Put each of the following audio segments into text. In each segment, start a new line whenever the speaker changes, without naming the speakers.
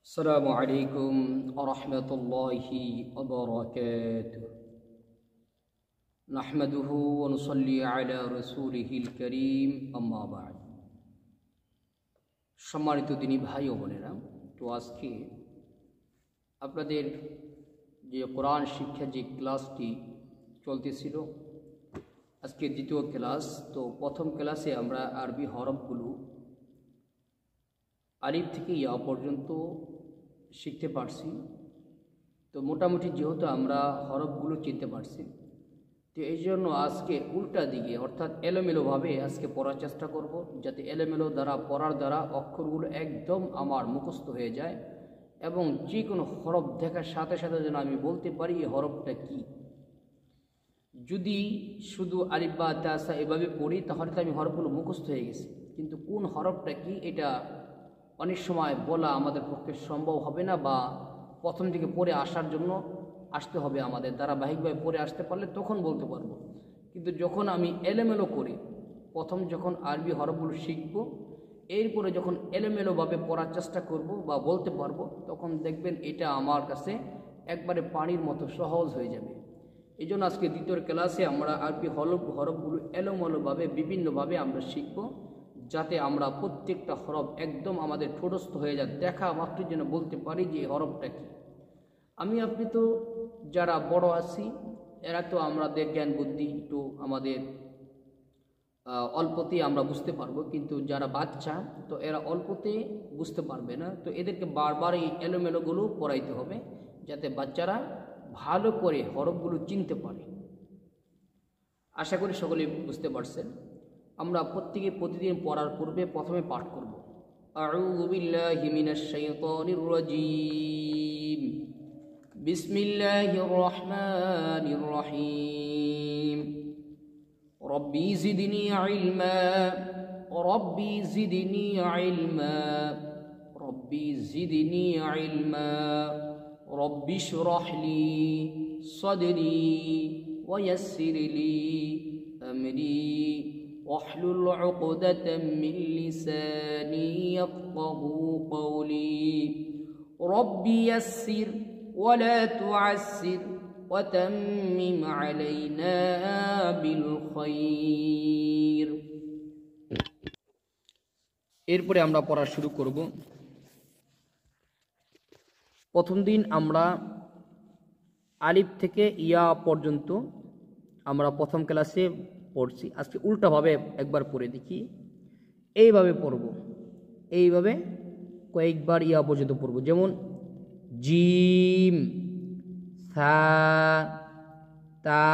السلام عليكم ورحمة الله وبركاته نحمده ونصلي على رسوله الكريم أما بعد সম্মানিত দিনী ভাই ও বোনেরা, তো আজকে আপনাদের যে কোরআন শিক্ষা যে ক্লাসটি চলতেছিল, আজকে দ্বিতীয় ক্লাস। তো প্রথম ক্লাসে আমরা আরবি হরফগুলো আলিফ থেকে ইয়া পর্যন্ত শিখতে পারছি। তো মোটামুটি যেহেতু আমরা হরফগুলো চিনতে পারছি, তো এই জন্য আজকে উল্টা দিকে অর্থাৎ এলোমেলোভাবে আজকে পড়ার চেষ্টা করব, যাতে এলোমেলো দ্বারা পড়ার দ্বারা অক্ষরগুলো একদম আমার মুখস্থ হয়ে যায় এবং যে কোনো হরফ দেখার সাথে সাথে যেন আমি বলতে পারি এই হরফটা কী। যদি শুধু আলিফ বা তাসা এভাবে পড়ি তাহলে তো আমি হরফগুলো মুখস্থ হয়ে গেছি, কিন্তু কোন হরফটা কি এটা অনেক সময় বলা আমাদের পক্ষে সম্ভব হবে না, বা প্রথম দিকে পড়ে আসার জন্য আসতে হবে আমাদের, ধারাবাহিকভাবে পড়ে আসতে পারলে তখন বলতে পারবো। কিন্তু যখন আমি এলোমেলো করি, প্রথম যখন আরবি হরফগুলো শিখব, এরপরে যখন এলোমেলোভাবে পড়ার চেষ্টা করব বা বলতে পারবো, তখন দেখবেন এটা আমার কাছে একবারে পানির মতো সহজ হয়ে যাবে। এই জন্য আজকে দ্বিতীয় ক্লাসে আমরা আরবি হরফগুলো এলোমেলোভাবে বিভিন্নভাবে আমরা শিখব, যাতে আমরা প্রত্যেকটা হরফ একদম আমাদের ঠোঁটস্থ হয়ে যায়, দেখা মাত্র যেন বলতে পারি যে এই হরফটা কী। আপনি তো যারা বড় আছি এরা তো আমাদের জ্ঞান বুদ্ধি একটু আমাদের অল্পতেই আমরা বুঝতে পারবো, কিন্তু যারা বাচ্চা তো এরা অল্পতে বুঝতে পারবে না। তো এদেরকে বারবার এই এলোমেলোগুলো পড়াইতে হবে, যাতে বাচ্চারা ভালো করে হরফগুলো চিনতে পারে। আশা করি সকলে বুঝতে পারছেন। আমরা প্রত্যেকে প্রতিদিন পড়ার পূর্বে প্রথমে পাঠ করব আউযু বিল্লাহি মিনাশ শাইতানির রাজীম বিসমিল্লাহির রহমানির রহিম রব্বি জিদনি ইলমা রব্বি জিদনি ইলমা রব্বি জিদনি ইলমা রব্বি ইশরাহ লি সাদরি ওয়া ইয়াসসির লি আমরি واحلل عقدة من لساني يفقهوا قولي ربي يسر ولا تعسر وتمم علينا بالخير। এরপরে আমরা পড়া শুরু করব। প্রথম দিন আমরা আলিফ থেকে ইয়া পর্যন্ত আমরা প্রথম ক্লাসে পড়ছি। আজকে উল্টাভাবে একবার পড়ে দেখি। এইভাবে পড়ব, এইভাবে কয়েকবার ইয়া পর্যন্ত পড়ব। যেমন জিম, সা, তা,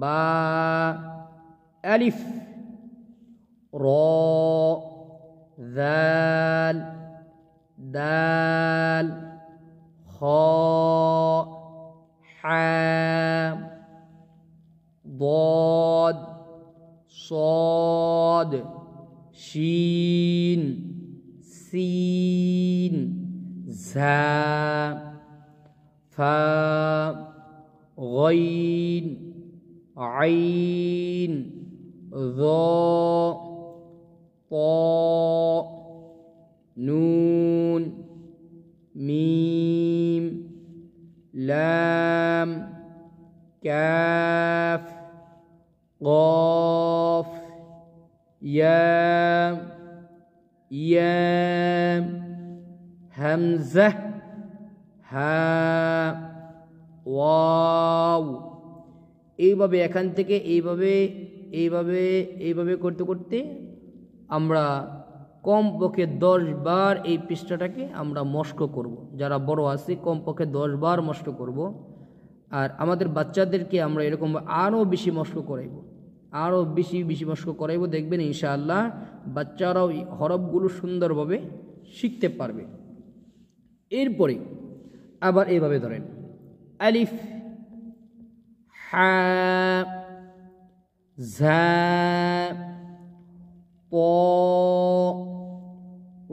বা, আলিফ, র, যাল, দাল, খ, হা, ضاد صاد شين سين زا فا غين عين ذا طاء نون ميم لام كاف قاف يا يام همزة হা ওয়াও। এইভাবে এখান থেকে এইভাবে করতে করতে আমরা কমপক্ষে 10 বার এই পৃষ্ঠাটাকে আমরা মস্ক করব। যারা বড় আছে কমপক্ষে 10 বার মস্ক করব। আর আমাদের বাচ্চাদেরকে আমরা এরকম আরও বেশি মস্ক করাইব, আরও বেশি মস্ক করাইব। দেখবেন ইনশাআল্লাহ বাচ্চারাও এই হরফগুলো সুন্দরভাবে শিখতে পারবে। এরপরে আবার এইভাবে ধরেন আলিফ, হা, ঝা, ত,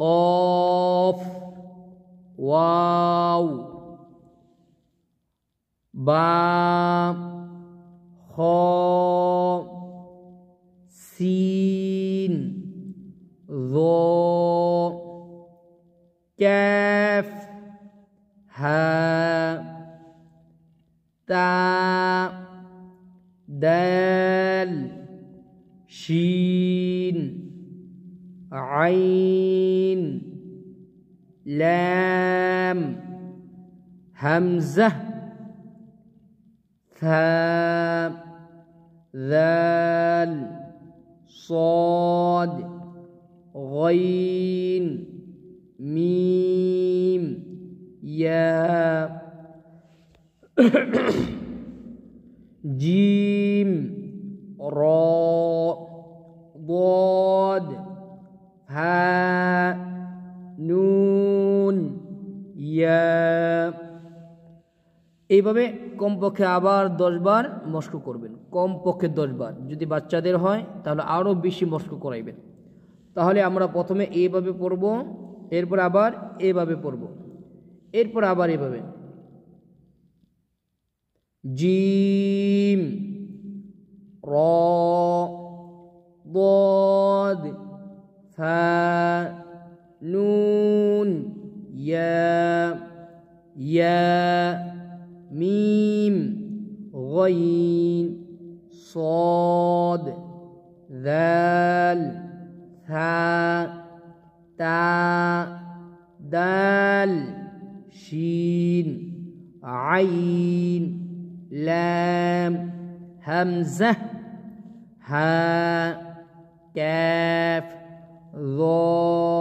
কফ, ওয়াও, বা, খ, সিন, য, كاف ها تا دال شين عين لام همزة ثاء ذال صاد غين ميم يا جيم را ضاد ها নুন ইয়া। এইভাবে কমপক্ষে আবার 10 বার মস্ক করবেন, কমপক্ষে 10 বার। যদি বাচ্চাদের হয় তাহলে আরও বেশি মস্ক করাইবেন। তাহলে আমরা প্রথমে এইভাবে পড়ব, এরপর আবার এইভাবে পড়ব, এরপর আবার এইভাবে। জিম র ضاد ফা নুন ইয়া মিম গইন صاد ذال ثاء تاء دال شين عين لام همزة ها كاف ظا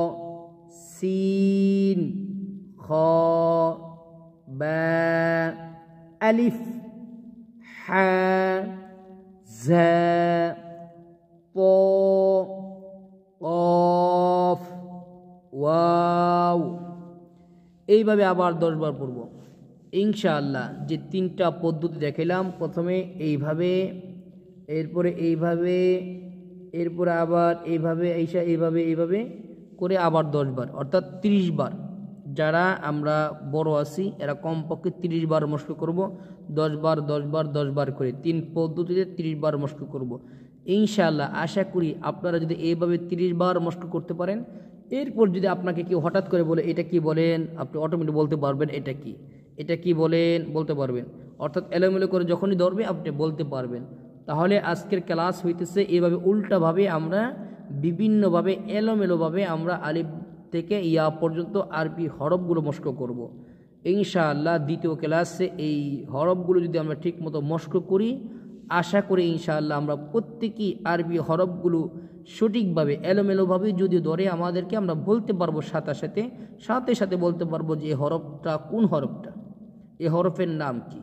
سين خا با ألف حا زا طا قاف ওয়াও। এইভাবে আবার 10 বার পড়ব ইনশাআল্লাহ। যে 3টা পদ্ধতি দেখাইলাম, প্রথমে এইভাবে, এরপরে এইভাবে, এরপরে আবার এইভাবে, এইভাবে করে আবার 10 বার, অর্থাৎ 30 বার। যারা আমরা বড় আছি এরা কমপক্ষে 30 বার মস্ক করব, 10 বার 10 বার 10 বার করে 3 পদ্ধতিতে 30 বার মস্ক করব ইনশাআল্লাহ। আশা করি আপনারা যদি এইভাবে 30 বার মস্ক করতে পারেন, এরপর যদি আপনাকে কেউ হঠাৎ করে বলে এটা কি বলেন, আপনি অটোমেটিক বলতে পারবেন এটা কি বলেন বলতে পারবেন। অর্থাৎ এলোমেলো করে যখনই ধরবে আপনি বলতে পারবেন। তাহলে আজকের ক্লাস হইতেছে এইভাবে উল্টাভাবে আমরা বিভিন্নভাবে এলোমেলোভাবে আমরা আলিফ থেকে ইয়া পর্যন্ত আরবি হরফগুলো মস্ক করব ইনশাআল্লাহ। দ্বিতীয় ক্লাসে এই হরফগুলো যদি আমরা ঠিকমতো মস্ক করি, আশা করি ইনশাআল্লাহ আমরা প্রত্যেকই আরবি হরফগুলো সঠিকভাবে এলোমেলোভাবে যদি ধরে আমাদেরকে আমরা বলতে পারবো, সাথে সাথে বলতে পারবো যে এই হরফটা কোন হরফটা, এই হরফের নাম কি।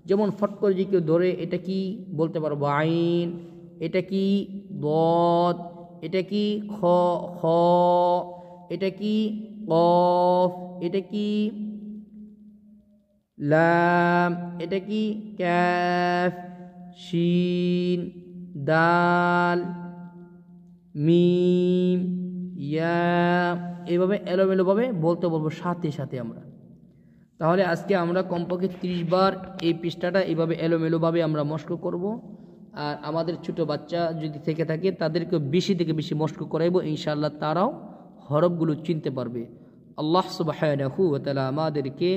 যেমন ফট করে যে কেউ ধরে এটা কি বলতে পারবো আইন, এটা কি দদ, এটা কি খ, এটা কি কফ, এটা কি লাম, এটা কি কাফ, শিন, দাল, মিম, ইয়া। এইভাবে এলোমেলোভাবে বলতে বলবো সাথে সাথে আমরা। তাহলে আজকে আমরা কমপক্ষে 30 বার এই পৃষ্ঠাটা এইভাবে এলোমেলোভাবে আমরা মস্ক করব। আর আমাদের ছোট বাচ্চা যদি থেকে থাকে তাদেরকে বেশি থেকে বেশি মস্ক করাইবো ইনশাআল্লাহ, তারাও হরফগুলো চিনতে পারবে। আল্লাহ সুবহানাহু ওয়া তাআলা আমাদেরকে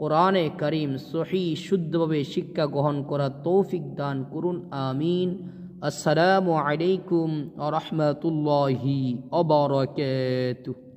কোরআনে কারীম সহিহ শুদ্ধভাবে শিক্ষা গ্রহণ করার তৌফিক দান করুন, আমিন। আসসালামু আলাইকুম ওয়া রাহমাতুল্লাহি ওয়া বারাকাতুহু।